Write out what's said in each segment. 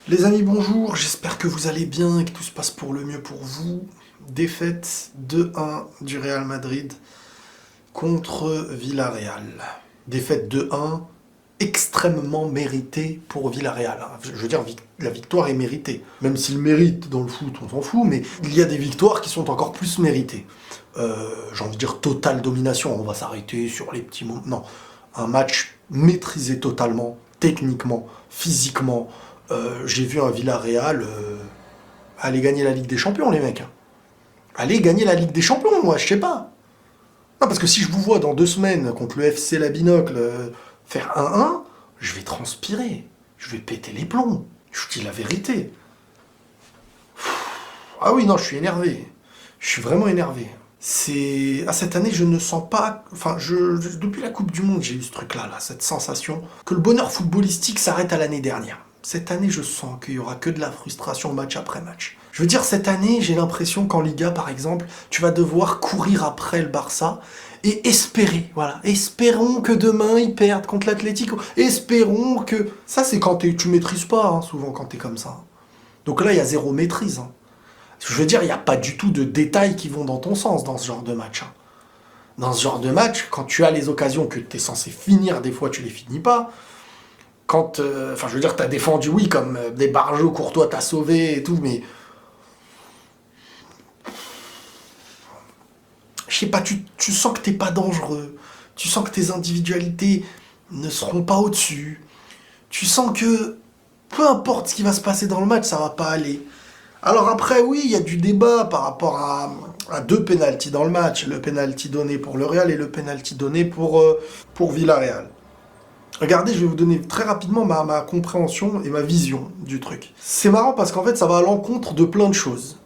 Les amis, bonjour, j'espère que vous allez bien et que tout se passe pour le mieux pour vous. Défaite 2-1 du Real Madrid contre Villarreal. Défaite 2-1 extrêmement méritée pour Villarreal. Je veux dire, la victoire est méritée. Même si le mérite dans le foot, on s'en fout, mais il y a des victoires qui sont encore plus méritées. J'ai envie de dire totale domination, on va s'arrêter sur les petits mots. Non, un match maîtrisé totalement, techniquement, physiquement. J'ai vu un Villarreal aller gagner la Ligue des Champions, les mecs. Aller gagner la Ligue des Champions, moi, je sais pas. Non, parce que si je vous vois dans 2 semaines contre le FC La Binocle faire 1-1, je vais transpirer. Je vais péter les plombs. Je vous dis la vérité. Ah oui, non, je suis énervé. Je suis vraiment énervé. Cette année, je ne sens pas... Enfin, depuis la Coupe du Monde, j'ai eu ce truc-là, cette sensation que le bonheur footballistique s'arrête à l'année dernière. Cette année, je sens qu'il y aura que de la frustration match après match. Je veux dire, cette année, j'ai l'impression qu'en Liga, par exemple, tu vas devoir courir après le Barça et espérer, voilà. Espérons que demain, ils perdent contre l'Atlético. Espérons que... Ça, c'est quand tu maîtrises pas, hein, souvent, quand t'es comme ça. Donc là, il y a zéro maîtrise. Hein. Je veux dire, il n'y a pas du tout de détails qui vont dans ton sens dans ce genre de match. Hein. Dans ce genre de match, quand tu as les occasions que tu es censé finir, des fois, tu les finis pas. Quand, je veux dire, t'as défendu, oui, comme des barjots, Courtois t'a sauvé et tout, mais... Je sais pas, tu sens que t'es pas dangereux. Tu sens que tes individualités ne seront pas au-dessus. Tu sens que, peu importe ce qui va se passer dans le match, ça va pas aller. Alors après, oui, il y a du débat par rapport à 2 pénaltys dans le match. Le pénalty donné pour le Real et le pénalty donné pour Villarreal. Regardez, je vais vous donner très rapidement ma compréhension et ma vision du truc. C'est marrant parce qu'en fait, ça va à l'encontre de plein de choses.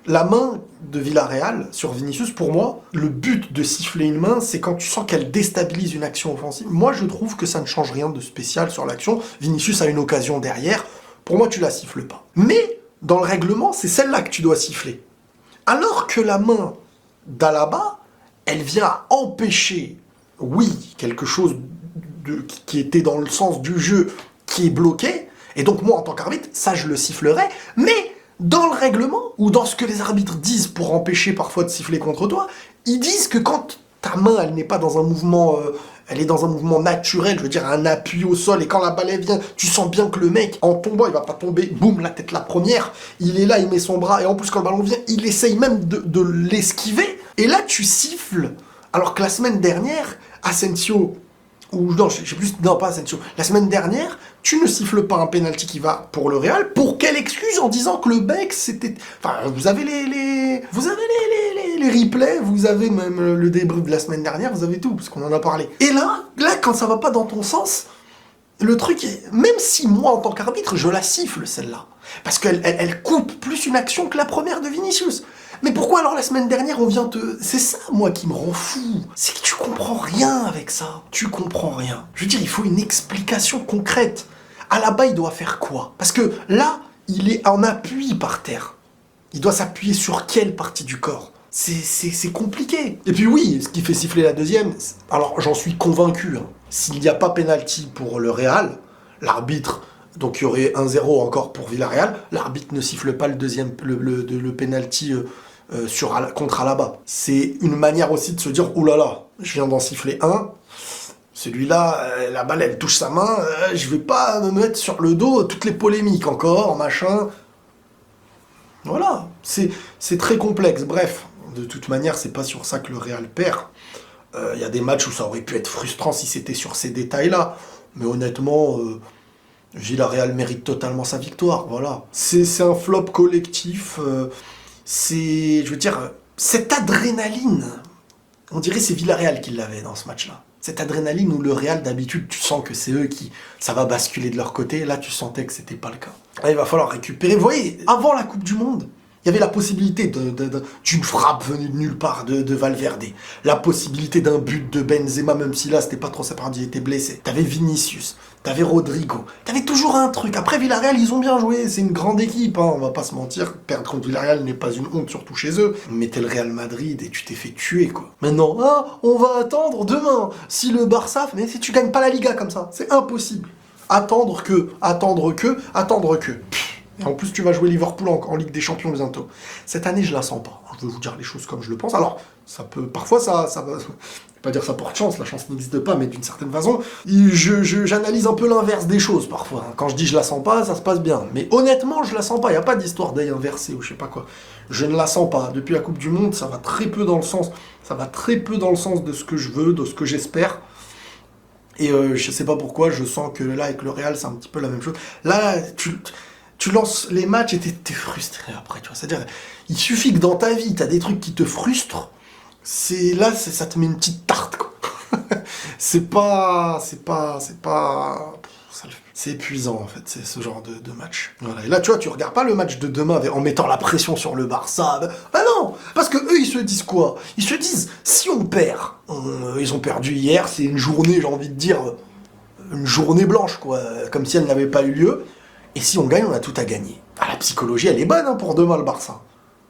La main de Villarreal sur Vinicius, pour moi, le but de siffler une main, c'est quand tu sens qu'elle déstabilise une action offensive. Moi, je trouve que ça ne change rien de spécial sur l'action. Vinicius a une occasion derrière. Pour moi, tu la siffles pas. Mais, dans le règlement, c'est celle-là que tu dois siffler. Alors que la main d'Alaba, elle vient empêcher, oui, quelque chose qui était dans le sens du jeu, qui est bloqué, et donc moi en tant qu'arbitre, ça je le sifflerai, mais dans le règlement, ou dans ce que les arbitres disent pour empêcher parfois de siffler contre toi, ils disent que quand ta main, elle n'est pas dans un mouvement, elle est dans un mouvement naturel, je veux dire un appui au sol, et quand la balle elle vient, tu sens bien que le mec, en tombant, il va pas tomber, boum, la tête la première, il est là, il met son bras, et en plus quand le ballon vient, il essaye même de l'esquiver, et là tu siffles, alors que la semaine dernière, Asensio... Ou non, je sais plus, non pas Asensio. La semaine dernière, tu ne siffles pas un penalty qui va pour le Real. Pour quelle excuse en disant que le bec c'était. Enfin, vous avez vous avez les replays, vous avez même le débrief de la semaine dernière, vous avez tout parce qu'on en a parlé. Et là, quand ça va pas dans ton sens, le truc est, même si moi en tant qu'arbitre, je la siffle celle-là, parce qu'elle coupe plus une action que la première de Vinicius. Mais pourquoi alors la semaine dernière on vient te... C'est ça moi qui me rend fou. C'est que tu comprends rien avec ça. Tu comprends rien. Je veux dire, il faut une explication concrète. Alaba, il doit faire quoi? Parce que là, il est en appui par terre. Il doit s'appuyer sur quelle partie du corps? C'est compliqué. Et puis oui, ce qui fait siffler la deuxième, alors j'en suis convaincu, hein. S'il n'y a pas pénalty pour le Real, l'arbitre... Donc il y aurait 1-0 encore pour Villarreal. L'arbitre ne siffle pas le deuxième, le penalty contre Alaba. C'est une manière aussi de se dire, oh là là, je viens d'en siffler un. Celui-là, la balle elle touche sa main. Je vais pas me mettre sur le dos toutes les polémiques encore, machin. Voilà, c'est très complexe. Bref, de toute manière, c'est pas sur ça que le Real perd. Il y a des matchs où ça aurait pu être frustrant si c'était sur ces détails-là. Mais honnêtement... Villarreal mérite totalement sa victoire, voilà. C'est un flop collectif, je veux dire, cette adrénaline, on dirait c'est Villarreal qui l'avait dans ce match-là. Cette adrénaline où le Real, d'habitude, tu sens que c'est eux qui, ça va basculer de leur côté, là tu sentais que c'était pas le cas. Là, il va falloir récupérer, vous voyez, avant la Coupe du Monde, il y avait la possibilité d'une frappe venue de nulle part de Valverde. La possibilité d'un but de Benzema, même si là, c'était pas trop sa part, il était blessé. T'avais Vinicius, t'avais Rodrigo. T'avais toujours un truc. Après, Villarreal, ils ont bien joué. C'est une grande équipe, hein, on va pas se mentir. Perdre contre Villarreal n'est pas une honte, surtout chez eux. Mais t'es le Real Madrid et tu t'es fait tuer, quoi. Maintenant, on va attendre demain. Si le Barça... Mais si tu gagnes pas la Liga comme ça, c'est impossible. Attendre que... Et en plus, tu vas jouer Liverpool en Ligue des Champions bientôt. Cette année, je la sens pas. Je vais vous dire les choses comme je le pense. Alors, ça peut... Parfois, ça va... Je vais pas dire ça porte chance, la chance n'existe pas, mais d'une certaine façon, j'analyse un peu l'inverse des choses, parfois. Quand je dis je la sens pas, ça se passe bien. Mais honnêtement, je la sens pas. Il n'y a pas d'histoire d'œil inversé ou je sais pas quoi. Je ne la sens pas. Depuis la Coupe du Monde, ça va très peu dans le sens... Ça va très peu dans le sens de ce que je veux, de ce que j'espère. Et je sais pas pourquoi, je sens que là, avec le Real, c'est un petit peu la même chose. Là, tu lances les matchs et t'es frustré après, tu vois. C'est-à-dire, il suffit que dans ta vie, t'as des trucs qui te frustrent. Ça te met une petite tarte, quoi. c'est épuisant, en fait, c'est ce genre de match. Voilà. Et là, tu vois, tu regardes pas le match de demain en mettant la pression sur le Barça. Bah non, parce que eux, ils se disent quoi? Ils se disent, si on perd, ils ont perdu hier, c'est une journée, j'ai envie de dire, une journée blanche, quoi, comme si elle n'avait pas eu lieu. Et si on gagne, on a tout à gagner. Ah, la psychologie, elle est bonne hein, pour demain, le Barça.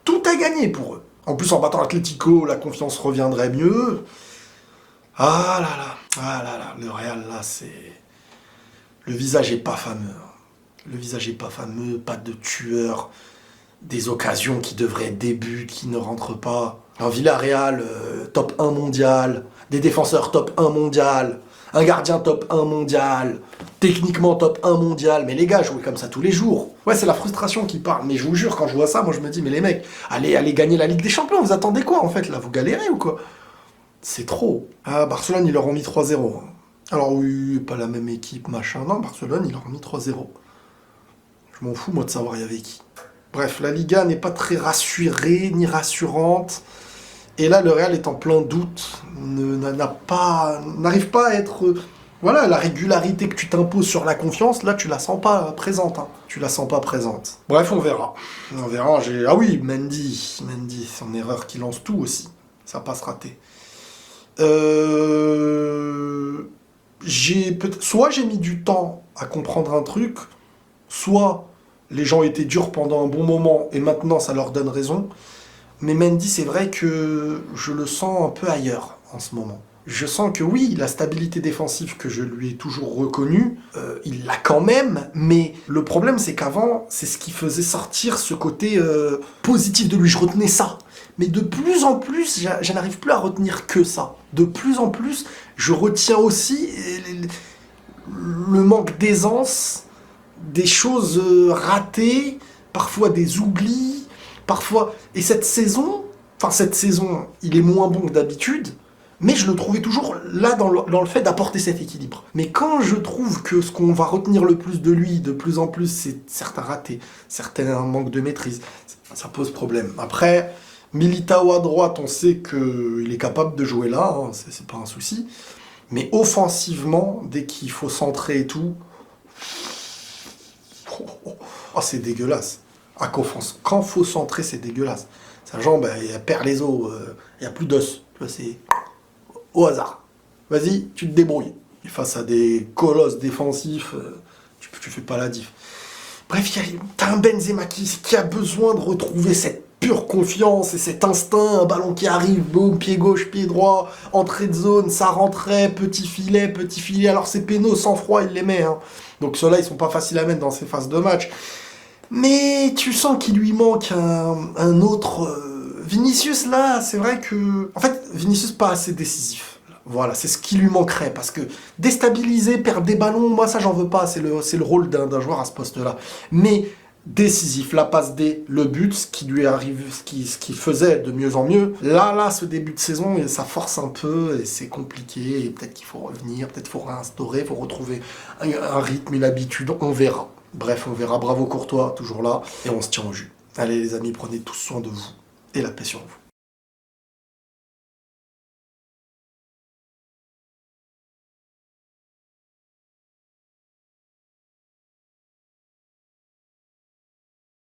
Tout à gagner pour eux. En plus, en battant l'Atlético, la confiance reviendrait mieux. Ah là, le Real, là, c'est... Le visage est pas fameux. Le visage est pas fameux, pas de tueur, des occasions qui devraient être des buts, qui ne rentrent pas. Un Villarreal, top 1 mondial, des défenseurs top 1 mondial, un gardien top 1 mondial, techniquement top 1 mondial, mais les gars, jouez comme ça tous les jours. Ouais, c'est la frustration qui parle, mais je vous jure, quand je vois ça, moi je me dis, mais les mecs, allez gagner la Ligue des Champions, vous attendez quoi en fait, là, vous galérez ou quoi? C'est trop. Ah, Barcelone, ils leur ont mis 3-0. Alors oui, pas la même équipe, machin. Non, Barcelone, ils leur ont mis 3-0. Je m'en fous, moi, de savoir il y avait qui. Bref, la Liga n'est pas très rassurée, ni rassurante. Et là, le Real est en plein doute. N'arrive pas à être... Voilà, la régularité que tu t'imposes sur la confiance, là, tu la sens pas présente. Hein. Tu la sens pas présente. Bref, on verra. On verra. Ah oui, Mendy, son erreur qui lance tout aussi. Ça passe raté. Soit j'ai mis du temps à comprendre un truc, soit les gens étaient durs pendant un bon moment et maintenant ça leur donne raison. Mais Mendy, c'est vrai que je le sens un peu ailleurs en ce moment. Je sens que oui, la stabilité défensive que je lui ai toujours reconnue, il l'a quand même, mais le problème c'est qu'avant, c'est ce qui faisait sortir ce côté positif de lui. Je retenais ça. Mais de plus en plus, je n'arrive plus à retenir que ça. De plus en plus, je retiens aussi le manque d'aisance, des choses ratées, parfois des oublis, parfois... Et cette saison, il est moins bon que d'habitude, mais je le trouvais toujours là dans le fait d'apporter cet équilibre. Mais quand je trouve que ce qu'on va retenir le plus de lui, de plus en plus, c'est certains ratés, certains manques de maîtrise, ça pose problème. Après... Militao à droite, on sait qu'il est capable de jouer là, hein, c'est pas un souci. Mais offensivement, dès qu'il faut centrer et tout, c'est dégueulasse. Quand faut centrer, c'est dégueulasse. Sa jambe, elle perd les os, il n'y a plus d'os. C'est au hasard. Vas-y, tu te débrouilles. Et face à des colosses défensifs, tu fais pas la diff. Bref, t'as un Benzema qui a besoin de retrouver cette pure confiance et cet instinct, un ballon qui arrive, boum, pied gauche, pied droit, entrée de zone, ça rentrait, petit filet, alors c'est pénaux, sans froid, il les met. Hein. Donc ceux-là, ils sont pas faciles à mettre dans ces phases de match. Mais tu sens qu'il lui manque un autre... Vinicius, là, c'est vrai que... En fait, Vinicius, pas assez décisif. Voilà, c'est ce qui lui manquerait, parce que déstabiliser, perdre des ballons, moi, ça, j'en veux pas, c'est le rôle d'un joueur à ce poste-là. Mais... décisif, la passe D, le but, ce qui lui arrive, ce qui faisait de mieux en mieux. Là, ce début de saison, ça force un peu et c'est compliqué. Et peut-être qu'il faut revenir, peut-être qu'il faut réinstaurer, il faut retrouver un rythme, une habitude. On verra. Bref, on verra. Bravo Courtois, toujours là. Et on se tient au jus. Allez les amis, prenez tous soin de vous et la paix sur vous.